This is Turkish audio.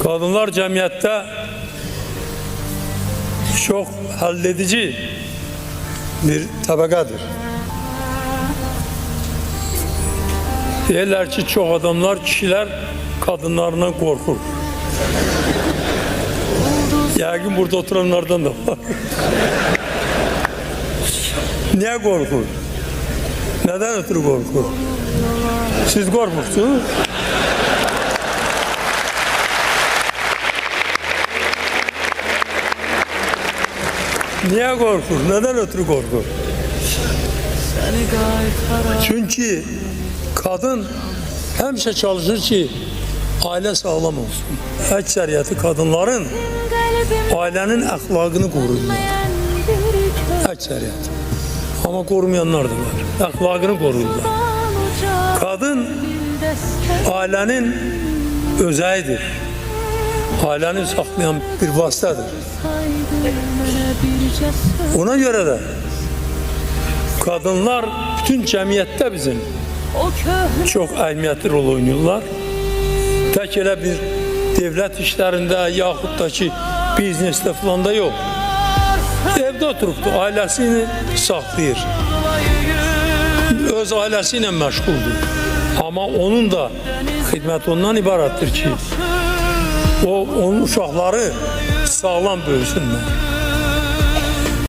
Kadınlar cemiyette çok halledici bir tabakadır. Deyirlər ki, çox adamlar, kişiler kadınlarından korkur. Yəqin burada oturanlardan da var. Niye korkur? Neden ötürü korkur? Siz korkursunuz. Niye korkur? Neden ötürü korkur? Çünkü kadın hemşe çalışır ki aile sağlam olsun. Eksəriyəti kadınların ailenin ahlakını koruyurlar. Eksəriyəti. Ama korumayanlar da var. Ahlakını koruyurlar. Kadın ailenin özəyidir. Aileni saklayan bir vasıtadır. Ona göre de kadınlar bütün cemiyette bizim çok əhəmiyyətli rol oynuyorlar. Tek elə bir devlet işlerinde yaxud da ki biznesde falan da yok. Evde oturup da ailesini saklayır. Öz ailesiyle meşguldür. Ama onun da hizmet ondan ibarettir ki onun uşaqları sağlam böyüsünlər.